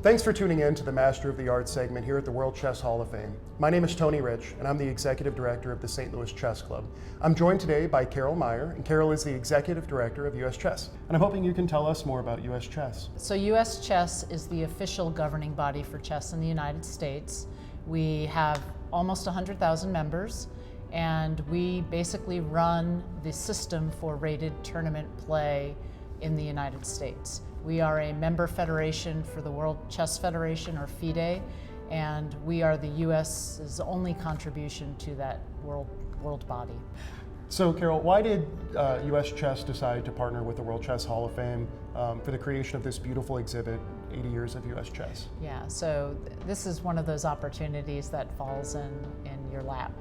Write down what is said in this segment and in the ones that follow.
Thanks for tuning in to the Master of the Arts segment here at the World Chess Hall of Fame. My name is Tony Rich, and I'm the Executive Director of the St. Louis Chess Club. I'm joined today by Carol Meyer, and Carol is the Executive Director of U.S. Chess. And I'm hoping you can tell us more about U.S. Chess. So U.S. Chess is the official governing body for chess in the United States. We have almost 100,000 members, and we basically run the system for rated tournament play in the United States. We are a member federation for the World Chess Federation, or FIDE, and we are the U.S.'s only contribution to that world body. So Carol, why did U.S. Chess decide to partner with the World Chess Hall of Fame for the creation of this beautiful exhibit, 80 Years of U.S. Chess? Yeah, so this is one of those opportunities that falls in your lap.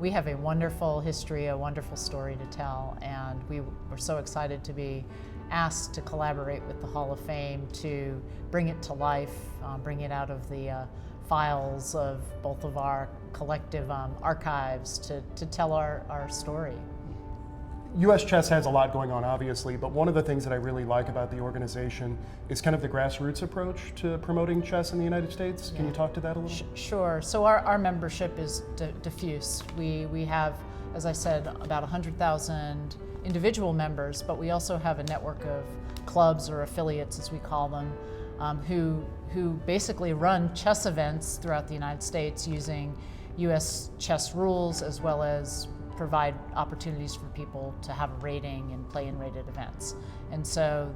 We have a wonderful history, a wonderful story to tell, and we were so excited to be asked to collaborate with the Hall of Fame to bring it to life, bring it out of the files of both of our collective archives to tell our story. U.S. Chess has a lot going on, obviously, but one of the things that I really like about the organization is kind of the grassroots approach to promoting chess in the United States. Can you talk to that a little? Sure. So our membership is diffuse. We have, as I said, about 100,000 individual members, but we also have a network of clubs, or affiliates as we call them, who basically run chess events throughout the United States using U.S. chess rules, as well as provide opportunities for people to have a rating and play in rated events. And so,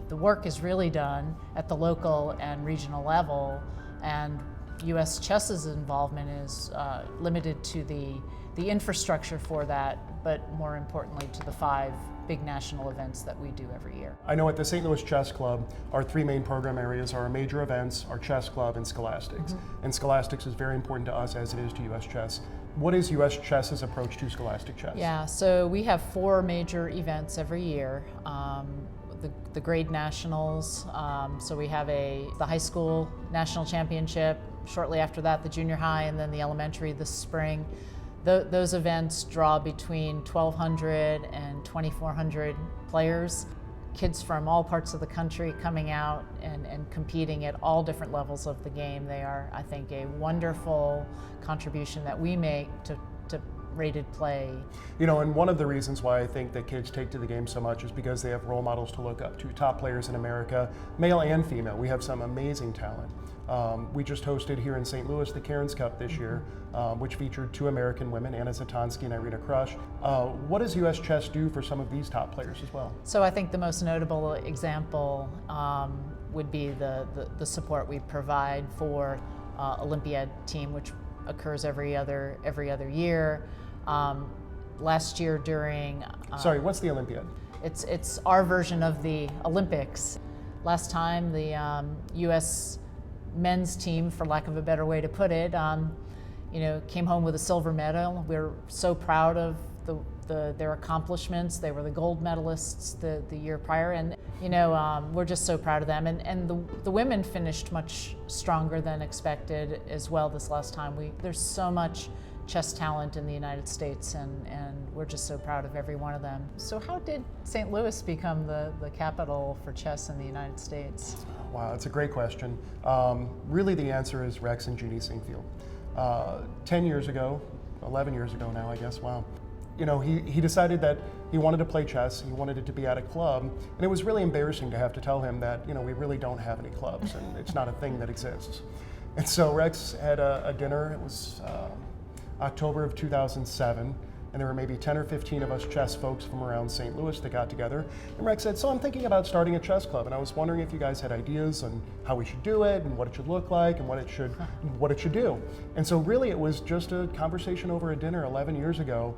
the work is really done at the local and regional level, and U.S. Chess's involvement is limited to the infrastructure for that, but more importantly to the 5 big national events that we do every year. I know at the St. Louis Chess Club, our 3 main program areas are our major events, our chess club, and scholastics. Mm-hmm. And scholastics is very important to us as it is to U.S. Chess. What is U.S. Chess's approach to scholastic chess? Yeah, so we have 4 major events every year. The grade nationals, so we have the high school national championship, shortly after that the junior high, and then the elementary this spring. Those events draw between 1,200 and 2,400 players, kids from all parts of the country coming out and competing at all different levels of the game. They are, I think, a wonderful contribution that we make to rated play. And one of the reasons why I think that kids take to the game so much is because they have role models to look up to, top players in America, male and female. We have some amazing talent. We just hosted here in St. Louis the Cairns Cup this year, which featured 2 American women, Zatonskih and Irina Krush. What does U.S. Chess do for some of these top players as well? So I think the most notable example would be the support we provide for Olympiad team, which occurs every other year. Last year during... Sorry, what's the Olympiad? It's our version of the Olympics. Last time the U.S. men's team, for lack of a better way to put it, came home with a silver medal. We're so proud of their accomplishments. They were the gold medalists the year prior, and we're just so proud of them. And the women finished much stronger than expected as well this last time. There's so much chess talent in the United States, and we're just so proud of every one of them. So how did St. Louis become the capital for chess in the United States? Wow, that's a great question. Really the answer is Rex and Jeune Sinquefield. 10 years ago, 11 years ago now, I guess, wow. He decided that he wanted to play chess, he wanted it to be at a club, and it was really embarrassing to have to tell him that, we really don't have any clubs, and it's not a thing that exists. And so Rex had a dinner. It was October of 2007, and there were maybe 10 or 15 of us chess folks from around St. Louis that got together. And Rex said, so I'm thinking about starting a chess club, and I was wondering if you guys had ideas on how we should do it, and what it should look like, and what it should do. And so really it was just a conversation over a dinner 11 years ago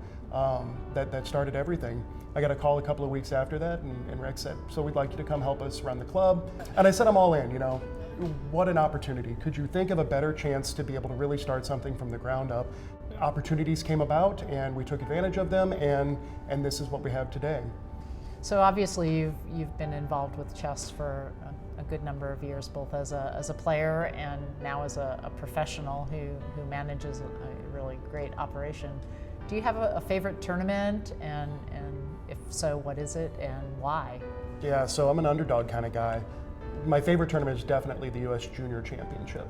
that started everything. I got a call a couple of weeks after that, and Rex said, so we'd like you to come help us run the club. And I said, I'm all in, What an opportunity. Could you think of a better chance to be able to really start something from the ground up? Opportunities came about, and we took advantage of them, and this is what we have today. So obviously you've been involved with chess for a good number of years, both as a player and now as a professional who manages a really great operation. Do you have a favorite tournament, and if so, what is it and why? Yeah, so I'm an underdog kind of guy. my favorite tournament is definitely the U.S. Junior Championship.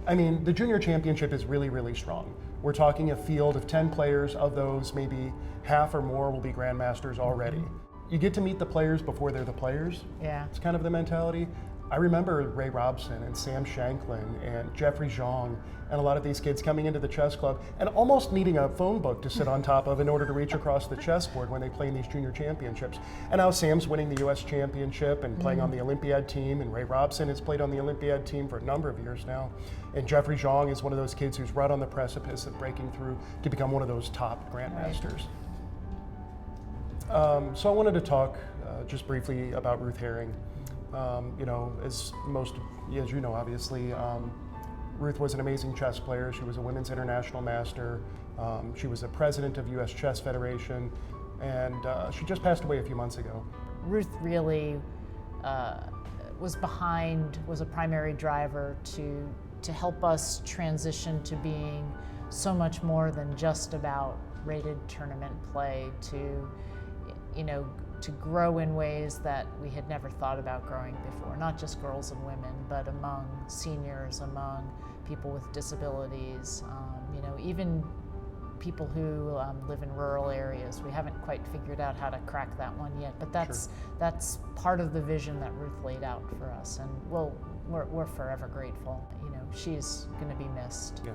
I mean, the Junior Championship is really, really strong. We're talking a field of 10 players. Of those, maybe half or more will be grandmasters already. You get to meet the players before they're the players. Yeah. It's kind of the mentality. I remember Ray Robson and Sam Shanklin and Jeffrey Zhang and a lot of these kids coming into the chess club and almost needing a phone book to sit on top of in order to reach across the chessboard when they play in these junior championships. And now Sam's winning the U.S. championship and playing on the Olympiad team, and Ray Robson has played on the Olympiad team for a number of years now. And Jeffrey Zhang is one of those kids who's right on the precipice of breaking through to become one of those top grandmasters. So I wanted to talk just briefly about Ruth Haring. You know, as you know, obviously, Ruth was an amazing chess player. She was a women's international master. She was a president of U.S. Chess Federation, and she just passed away a few months ago. Ruth really was a primary driver to help us transition to being so much more than just about rated tournament play, to grow in ways that we had never thought about growing before, not just girls and women, but among seniors, among people with disabilities, even people who live in rural areas. We haven't quite figured out how to crack that one yet, but that's part of the vision that Ruth laid out for us, and we're forever grateful. She's going to be missed. Yeah.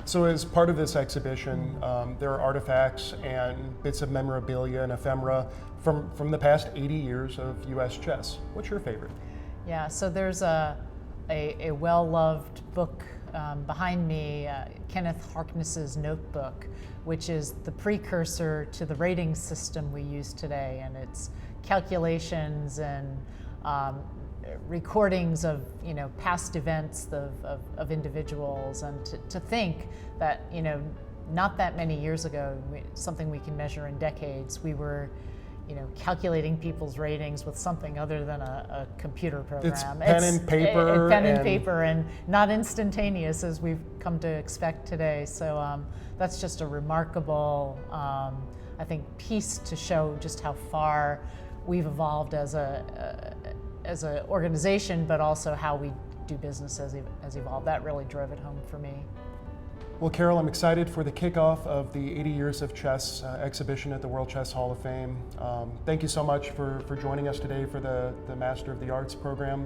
So as part of this exhibition, there are artifacts and bits of memorabilia and ephemera from the past 80 years of U.S. chess. What's your favorite? Yeah, so there's a well-loved book behind me, Kenneth Harkness's notebook, which is the precursor to the rating system we use today, and it's calculations and recordings of past events of individuals, and to think that not that many years ago, something we can measure in decades, we were calculating people's ratings with something other than a computer program. It's pen and paper. Pen and paper, and not instantaneous as we've come to expect today. So that's just a remarkable, I think, piece to show just how far we've evolved as an organization, but also how we do business has evolved. That really drove it home for me. Well, Carol, I'm excited for the kickoff of the 80 Years of Chess exhibition at the World Chess Hall of Fame. Thank you so much for joining us today for the Master of the Arts program.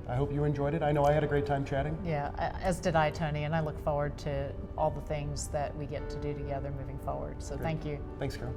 I hope you enjoyed it. I know I had a great time chatting. Yeah, as did I, Tony, and I look forward to all the things that we get to do together moving forward. So Great. Thank you. Thanks, Carol.